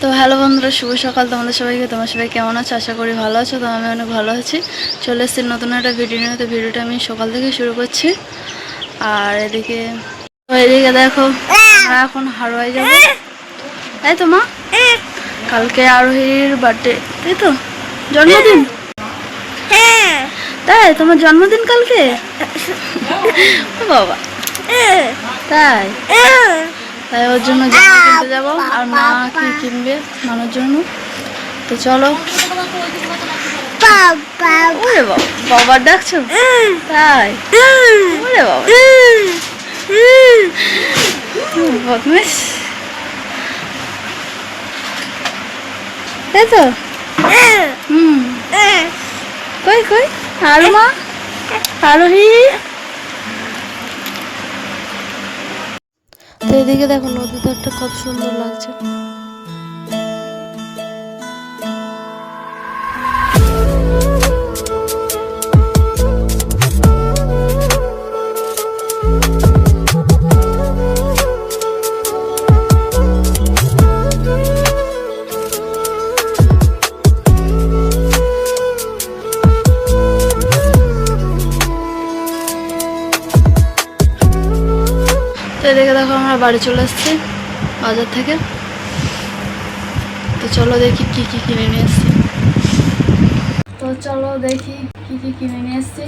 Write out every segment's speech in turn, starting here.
তো হ্যালো বন্ধুরা, শুভ সকাল তোমাদের সবাইকে। তোমার সবাই কেমন আছো? আশা করি ভালো আছো। তো আমি অনেক ভালো আছি। চলে এসেছি নতুন একটা ভিডিও নিয়ে। তো ভিডিওটা আমি সকাল থেকে শুরু করছি। আর এদিকে দেখো, আমরা এখন হারোয়ায় যাবো, তাই তো মা? কালকে আরোহীর বার্থডে, তাই তো? জন্মদিন? তাই তোমার জন্মদিন কালকে? বাবা, তাই তাই ওর জন্য জামা কিনতে যাবো। আর মা কি কিনবে মানোর জন্য। তো চলো। ওরে বাবা, বাবার ডাকছো? তাই? ওরে বাবা, বদমাইশ, তাই তো? কই কই আরো মা, আরোহী। তো এদিকে দেখো, নদীতে একটা কত সুন্দর লাগছে। এদিকে দেখো, আমরা বাড়ি চলে এসেছি বাজার থেকে। তো চলো দেখি কি কি কিনে নিয়ে এসেছি। তো চলো দেখি কি কি কিনে নিয়ে এসেছি।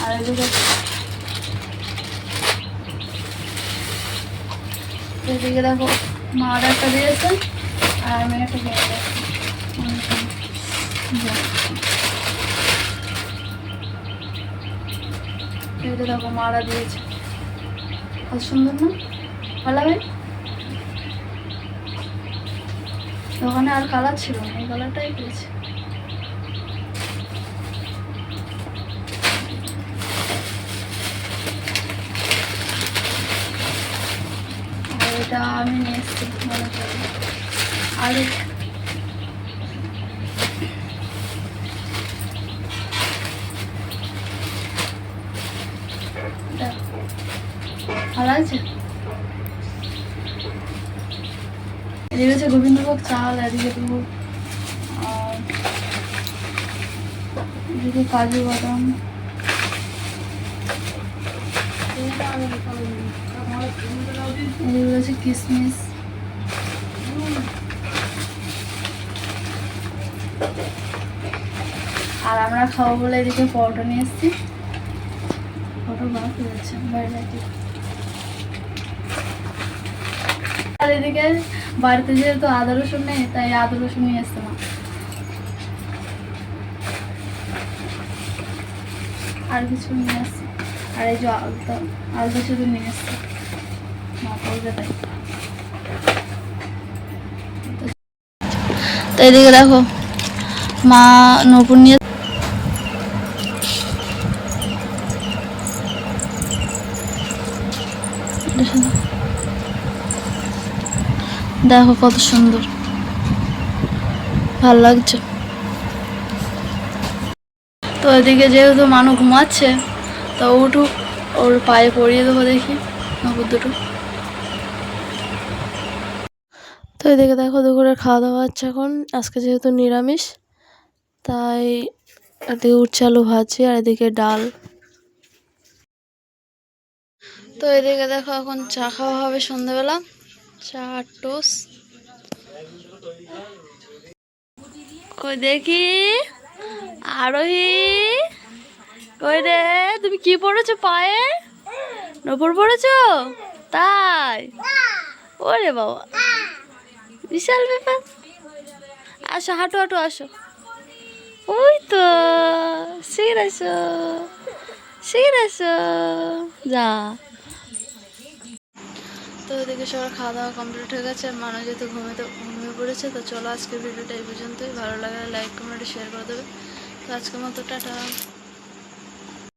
আর এদিকে দেখো, মা একটা দিয়েছে আর আমি একটা কিনে দিয়েছি। এদিকে দেখো, মারা দিয়েছে, কত সুন্দর না? ভালো লাগে। দোকানে আর কালার ছিল না, এই কালারটাই পেয়েছি। আর এটা আমি নিয়ে এসেছি মনে করি। আর ভালো আছে। এদিকে হচ্ছে গোবিন্দভোগ চাল, এদিকে তো এদিকে কাজু বাদাম, এদিকে হচ্ছে কিশমিশ। আর আমরা খাবো বলে এদিকে পরোটা নিয়ে এসেছি। পরোটা বার হয়ে যাচ্ছে বাইরে। আর এদিকে বাড়িতে যেহেতু আদা রসুন নেই, তাই আদা রসুন নিয়ে এসছে মা। আর কিছু নিয়ে আসছে। আর এই যে আলতা শুধু নিয়ে এসছে মা কলকাতায়। তো এদিকে দেখো, মা নপুর নিয়ে দেখো কত সুন্দর, ভালো লাগছে। তো এদিকে যেহেতু মানু ঘুমাচ্ছে, তো উঠুক, ওর পায়ে পরিয়ে দেবো দেখি নপুর দুটো। তো এদিকে দেখো, দুপুরের খাওয়া দাওয়া হচ্ছে এখন। আজকে যেহেতু নিরামিষ, তাই এদিকে উচ্ছে আলু ভাজি আর এদিকে ডাল। তো এদিকে দেখো, এখন চা খাওয়া হবে সন্ধ্যাবেলা, চা আর টোস্ট। কই দেখি আরোহী, কই রে? তুমি কি পড়েছো পায়ে? নপুর পড়েছো? তাই? ওরে বাবা, বিশাল ব্যাপার। আসো, হাঁটো হাঁটো, আসো। ওই তো শিখেছো, শিখেছো, যা। তো এদিকে সবার খাওয়া দাওয়া কমপ্লিট হয়ে গেছে। মানুষ যেহেতু ঘুমিয়ে পড়েছে। তো চলো, আজকের ভিডিওটা এই পর্যন্তই। ভালো লাগলে লাইক কমেন্ট শেয়ার করে দেবে। তো আজকের মতো টাটা।